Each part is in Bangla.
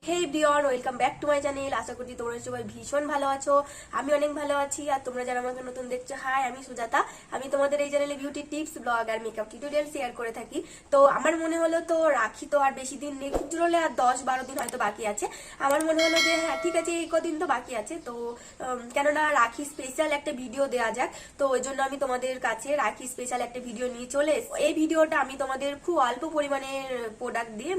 Hey everyone, welcome back to my channel. আশা করছি তোমরা সবাই ভীষণ ভালো আছো। আমি অনেক ভালো আছি। আর তোমরা যারা আমাকে নতুন দেখছো, হাই, আমি সুজাতা। আমি তোমাদের এই চ্যানেলে বিউটি টিপস, ব্লগ আর মেকআপ টিউটোরিয়াল শেয়ার করে থাকি। তো আমার মনে হলো তো রাখি তো আর বেশি দিন নেই, খুব জোর হলে আর 10-12 দিন হয়তো বাকি আছে। আমার মনে হলো যে হ্যাঁ ঠিক আছে, এই কদিন তো বাকি আছে। তো কেননা রাখি স্পেশাল একটা ভিডিও দেওয়া যাক, তো ওই জন্য আমি তোমাদের কাছে রাখি স্পেশাল একটা ভিডিও নিয়ে চলে এসেছি। এই ভিডিওটা আমি তোমাদের খুব অল্প পরিমাণে প্রোডাক্ট দিয়ে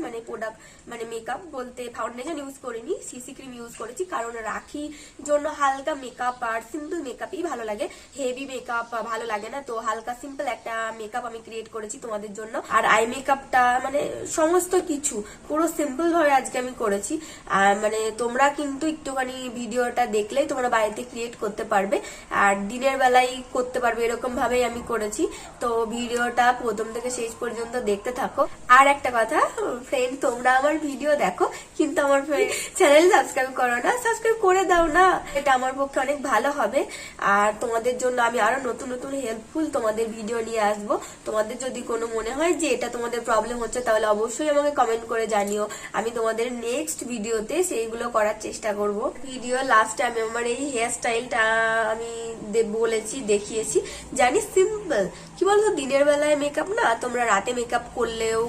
মানে মেকআপ বলতে ফাউন্ডেশন ইউজ করিনি, সিসি ক্রিম ইউজ করেছি। কারণ রাখি জন্য হালকা মেকআপ আর সিম্পল মেকআপই ভালো লাগে, হেভি মেকআপ ভালো লাগে না। তো হালকা সিম্পল একটা মেকআপ আমি ক্রিয়েট করেছি তোমাদের জন্য। আর আই মেকআপটা মানে সমস্ত কিছু পুরো সিম্পল ভাবে আজকে আমি করেছি। আর মানে তোমরা কিন্তু একটুখানি ভিডিওটা দেখলেই তোমরা বাড়িতে ক্রিয়েট করতে পারবে, আর দিনের বেলায় করতে পারবে, এরকম ভাবেই আমি করেছি। তো ভিডিওটা প্রথম থেকে শেষ পর্যন্ত দেখতে থাকো। আর একটা কথা ফ্রেন্ড, তোমরা আমার ভিডিও দেখো কিন্তু আমার চ্যানেল সাবস্ক্রাইব করো না, সাবস্ক্রাইব করে দাও না, এটা আমার পক্ষে অনেক ভালো হবে। আর তোমাদের জন্য আমি আরো নতুন নতুন হেল্পফুল তোমাদের ভিডিও নিয়ে আসবো। তোমাদের যদি কোনো মনে হয় যে এটা তোমাদের প্রবলেম হচ্ছে, তাহলে অবশ্যই আমাকে কমেন্ট করে জানিও। আমি তোমাদের নেক্সট ভিডিওতে সেইগুলো করার চেষ্টা করব। ভিডিও লাস্টে আমি আমার এই হেয়ার স্টাইলটা আমি বলেছি, দেখিয়েছি। জানি সিম্পল, কি বলতো, দিনের বেলায় মেকআপ না, তোমরা রাতে মেকআপ করলেও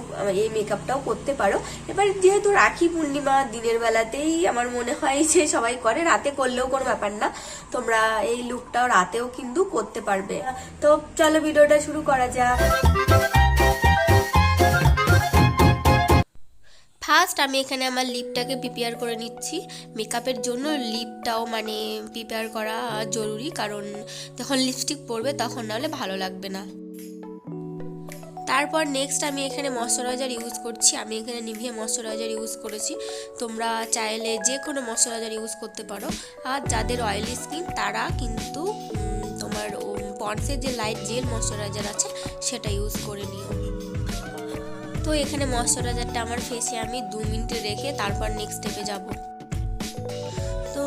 এই মেকআপটাও করতে পারো। এবার যেহেতু রাখি পূর্ণিমা দিনের বেলাতেই আমার মনে হয় যে সবাই করে, রাতে করলেও কোনো ব্যাপার না, তোমরা এই লুকটাও রাতেও কিন্তু করতে পারবে। তো চলো ভিডিওটা শুরু করা যাক। ফার্স্ট আমি এখানে আমার লিপটাকে প্রিপেয়ার করে নিচ্ছি। মেকআপের জন্য লিপটাও মানে প্রিপেয়ার করা জরুরি, কারণ যখন লিপস্টিক পরবে তখন নাহলে ভালো লাগবে না। তারপর নেক্সট আমি এখানে ময়শ্চারাইজার ইউজ করছি। আমি এখানে নিভিয়া ময়শ্চারাইজার ইউজ করেছি। তোমরা চাইলে যে কোনো ময়শ্চারাইজার ইউজ করতে পারো। আর যাদের অয়েলি স্কিন তারা কিন্তু তোমার পন্ডসের যে লাইট জেল ময়শ্চারাইজার আছে সেটা ইউজ করে নিও। তো এখানে ময়শ্চারাইজারটা আমার ফেসে আমি 2 মিনিট রেখে তারপর নেক্সট স্টেপে যাব। তো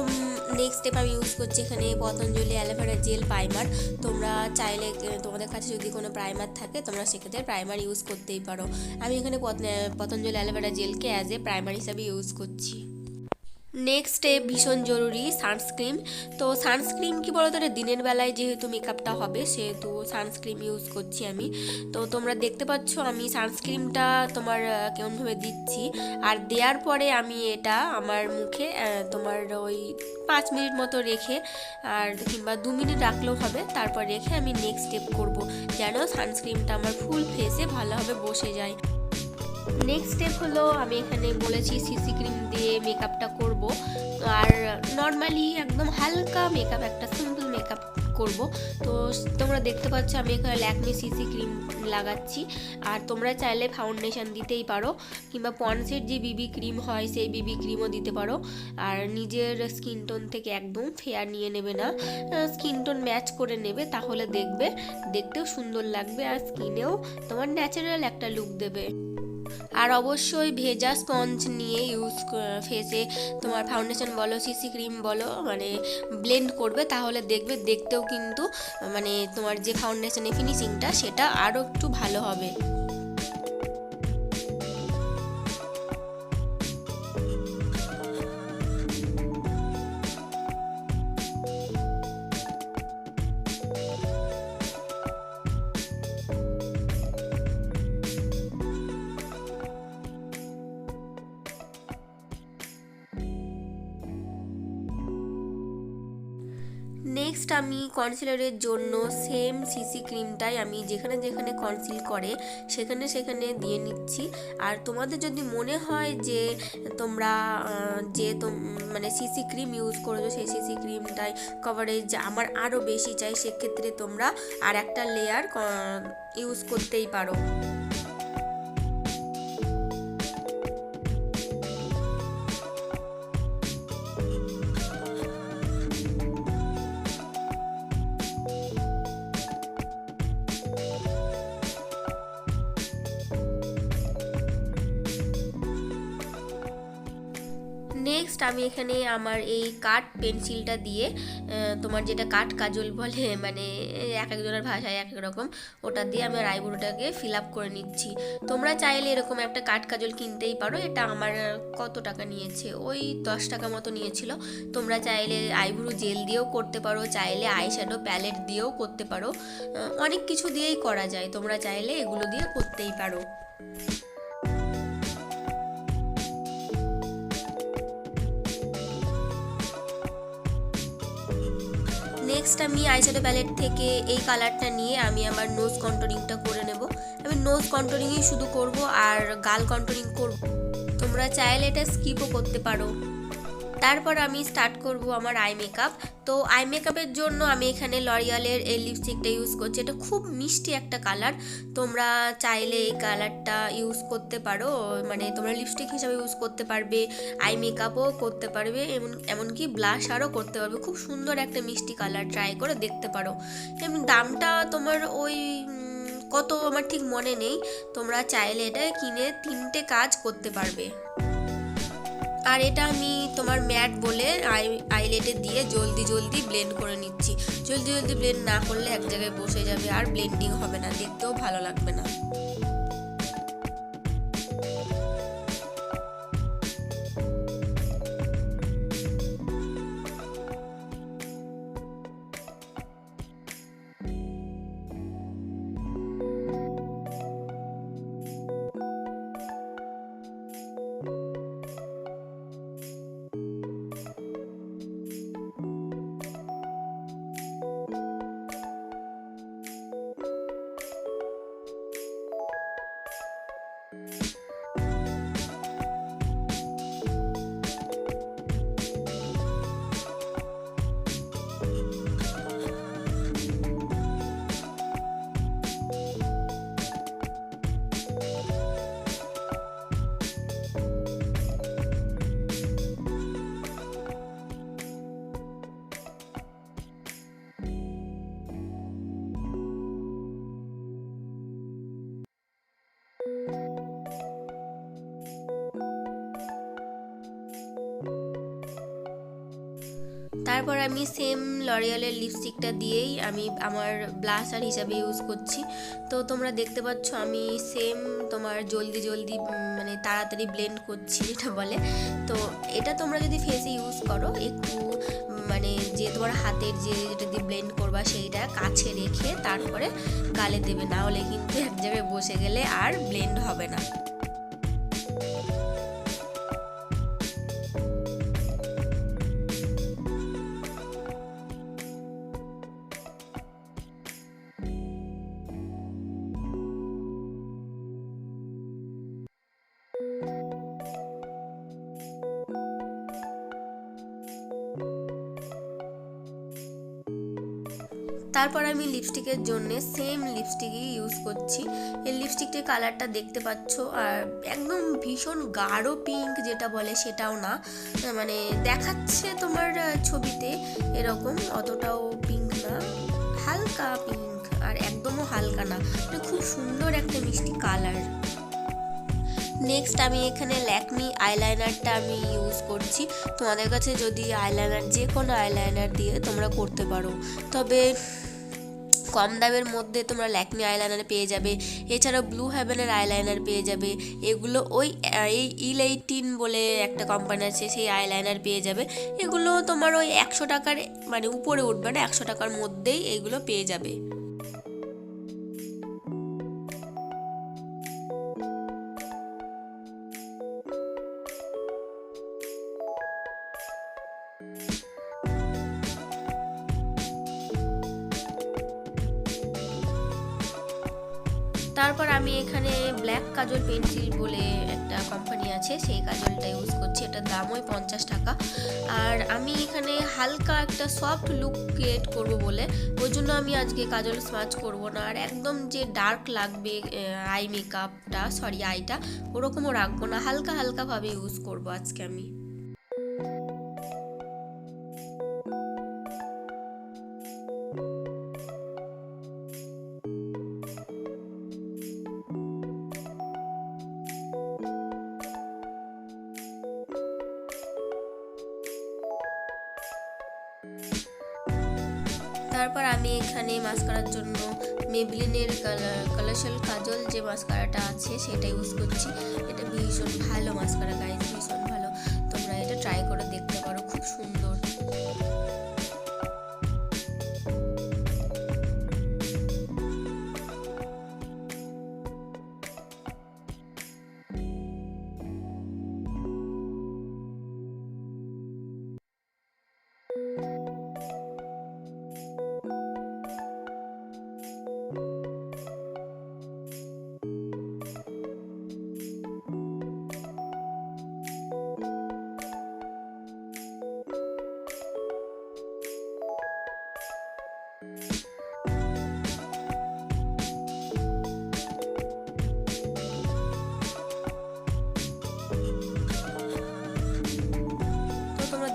নেক্সট স্টেপ আমি ইউজ করছি এখানে পতঞ্জলি অ্যালোভেরা জেল প্রাইমার। তোমরা চাইলে তোমাদের কাছে যদি কোনো প্রাইমার থাকে তোমরা সেক্ষেত্রে প্রাইমার ইউজ করতেই পারো। আমি এখানে পতঞ্জলি অ্যালোভেরা জেলকে অ্যাজ এ প্রাইমার হিসাবে ইউজ করছি। নেক্সট স্টেপ ভীষণ জরুরি, সানস্ক্রিন। তো সানস্ক্রিন কি বলতো, দিনের বেলায় যেহেতু মেকআপটা হবে সেহেতু সানস্ক্রিন ইউজ করছি আমি। তো তোমরা দেখতে পাচ্ছ আমি সানস্ক্রিনটা তোমার কেমনভাবে দিচ্ছি, আর দেওয়ার পরে আমি এটা আমার মুখে তোমার ওই 5 মিনিট মতো রেখে, আর কিংবা 2 মিনিট রাখলেও হবে, তারপর রেখে আমি নেক্সট স্টেপ করব যেন সানস্ক্রিনটা আমার ফুল ফেসে ভালোভাবে বসে যায়। নেক্সট স্টেপ হলো আমি এখানে বলেছি সিসি ক্রিম দিয়ে মেকআপটা করব। আর নর্মালি একদম হালকা মেকআপ, একটা সিম্পল মেকআপ করব। তো তোমরা দেখতে পাচ্ছ আমি এখানে ল্যাকমি সিসি ক্রিম লাগাচ্ছি। আর তোমরা চাইলে ফাউন্ডেশন দিতেই পারো, কিংবা পন্ডসের যে বিবি ক্রিম হয় সেই বিবি ক্রিমও দিতে পারো। আর নিজের স্কিন টোন থেকে একদম ফেয়ার নিয়ে নেবে না, স্কিন টোন ম্যাচ করে নেবে, তাহলে দেখবে দেখতেও সুন্দর লাগবে আর স্কিনেও তোমার ন্যাচারাল একটা লুক দেবে। আর অবশ্যই ভেজা স্পঞ্জ নিয়ে ফেসে তোমার ফাউন্ডেশন বলো সিসি ক্রিম বলো মানে ব্লেন্ড করবে, তাহলে দেখবে দেখতেও কিন্তু মানে তোমার যে ফাউন্ডেশনের ফিনিশিংটা সেটা আরও একটু ভালো হবে। নেক্সট আমি কনসিলারের জন্য সেম সিসি ক্রিমটাই আমি যেখানে যেখানে কনসিল করে সেখানে সেখানে দিয়ে নিচ্ছি। আর তোমাদের যদি মনে হয় যে তোমরা মানে সিসি ক্রিম ইউজ করেছো সেই সিসি ক্রিমটাই কভারেজ আমার আরও বেশি চাই, সেক্ষেত্রে তোমরা আর একটা লেয়ার ইউজ করতেই পারো। নেক্সট আমি এখানে আমার এই কাঠ পেন্সিলটা দিয়ে তোমার যেটা কাঠ কাজল বলে, মানে এক একজনের ভাষায় এক এক রকম, ওটা দিয়ে আমি আইব্রোটাকে ফিল আপ করে নিচ্ছি। তোমরা চাইলে এরকম একটা কাঠ কাজল কিনতেই পারো। এটা আমার কত টাকা নিয়েছে, ওই 10 টাকা মতো নিয়েছিল। তোমরা চাইলে আইব্রো জেল দিয়েও করতে পারো, চাইলে আইশ্যাডো প্যালেট দিয়েও করতে পারো, অনেক কিছু দিয়েই করা যায়। তোমরা চাইলে এগুলো দিয়ে করতেই পারো। নেক্সট আমি আইশ্যাডো প্যালেট থেকে এই কালারটা নিয়ে আমি আমার নোজ কন্টুরিংটা করে নেব। আমি নোজ কন্টুরিংই শুধু করব আর গাল কন্টুরিং করব, তোমরা চাইলে এটা স্কিপও করতে পারো। তারপর আমি স্টার্ট করব আমার আই মেকআপ। তো আই মেকআপের জন্য আমি এখানে লরিয়ালের এই লিপস্টিকটা ইউজ করছি। এটা খুব মিষ্টি একটা কালার, তোমরা চাইলে এই কালারটা ইউজ করতে পারো, মানে তোমরা লিপস্টিক হিসাবে ইউজ করতে পারবে, আই মেকআপও করতে পারবে, এমনকি ব্লাশারও করতে পারবে। খুব সুন্দর একটা মিষ্টি কালার, ট্রাই করে দেখতে পারো। এবং দামটা তোমার ওই কত আমার ঠিক মনে নেই, তোমরা চাইলে এটা কিনে 3টে কাজ করতে পারবে। আর এটা আমি তোমার ম্যাট বলে আইলেটে দিয়ে জলদি জলদি ব্লেন্ড করে নিচ্ছি। জলদি জলদি ব্লেন্ড না করলে এক জায়গায় বসে যাবে আর ব্লেন্ডিং হবে না, দেখতেও ভালো লাগবে না। তারপর আমি সেম লরিয়ালের লিপস্টিকটা দিয়েই আমি আমার ব্লাশার হিসাবে ইউজ করছি। তো তোমরা দেখতে পাচ্ছ আমি সেম তোমার জলদি জলদি মানে তাড়াতাড়ি ব্লেন্ড করছি যেটা বলে। তো এটা তোমরা যদি ফেসে ইউজ করো একটু মানে যে তোমার হাতের যেটা দিয়ে ব্লেন্ড করবা সেইটা কাছে রেখে তারপরে গালে দেবে, না হলে কিন্তু এক জায়গায় বসে গেলে আর ব্লেন্ড হবে না। তারপর আমি লিপস্টিকের জন্য সেম লিপস্টিকই ইউজ করছি। এই লিপস্টিকটির কালারটা দেখতে পাচ্ছ, আর একদম ভীষণ গাঢ় পিঙ্ক যেটা বলে সেটাও না, মানে দেখাচ্ছে তোমার ছবিতে এরকম, অতটাও পিঙ্ক না, হালকা পিঙ্ক, আর একদমও হালকা না, খুব সুন্দর একটা মিষ্টি কালার। নেক্সট আমি এখানে ল্যাকমি আইলাইনারটা আমি ইউজ করছি। তোমাদের কাছে যদি আইলাইনার যে কোনো আইলাইনার দিয়ে তোমরা করতে পারো, তবে কম দামের মধ্যে তোমরা ল্যাকমি আইলাইনার পেয়ে যাবে, এছাড়াও ব্লু হেভেনের আইলাইনার পেয়ে যাবে। এগুলো ওই এই ইল18 বলে একটা কোম্পানি আছে, সেই আইলাইনার পেয়ে যাবে। এগুলো তোমার ওই 100 টাকার মানে উপরে উঠবে না, 100 টাকার মধ্যেই এগুলো পেয়ে যাবে। তারপর আমি এখানে ব্ল্যাক কাজল পেন্সিল বলে একটা কোম্পানি আছে, সেই কাজলটা ইউজ করছি। এটার দাম ওই 50 টাকা। আর আমি এখানে হালকা একটা সফট লুক ক্রিয়েট করব বলে ওই জন্য আমি আজকে কাজল স্মাচ করব না, আর একদম যে ডার্ক লাগবে আই মেকআপটা আইটা ওরকমও রাখবো না, হালকা হালকাভাবে ইউজ করব আজকে আমি। তারপর আমি এখানে মাস্কারার জন্য মেবলিনের কালারশাল কাজল যে মাস্কারাটা আছে সেটা ইউজ করছি। এটা ভীষণ ভালো মাস্কারা গাইজ, ভীষণ ভালো, তোমরা এটা ট্রাই করে দেখতে পারো, খুব সুন্দর।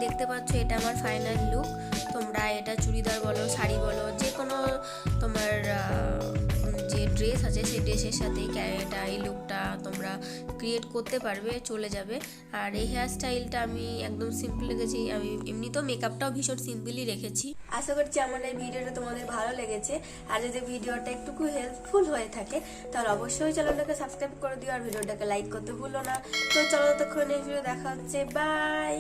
দেখতে পাচ্ছ এটা আমার ফাইনাল লুক। তোমরা এটা চুড়িদার বলো, শাড়ি বলো, যে কোনো তোমার যে ড্রেস আছে সেই ড্রেসের সাথে এটা এই লুকটা তোমরা ক্রিয়েট করতে পারবে, চলে যাবে। আর এই হেয়ার স্টাইলটা আমি একদম সিম্পল রেখেছি, আমি এমনিতেও মেকআপটাও ভীষণ সিম্পলই রেখেছি। আশা করছি আমার এই ভিডিওটা তোমাদের ভালো লেগেছে। আর যদি ভিডিওটা একটুকু হেল্পফুল হয়ে থাকে তাহলে অবশ্যই চ্যানেলটাকে সাবস্ক্রাইব করে দিও আর ভিডিওটাকে লাইক করতে ভুলো না। তো চলো, ততক্ষণ এই ভিডিও দেখা হচ্ছে, বাই।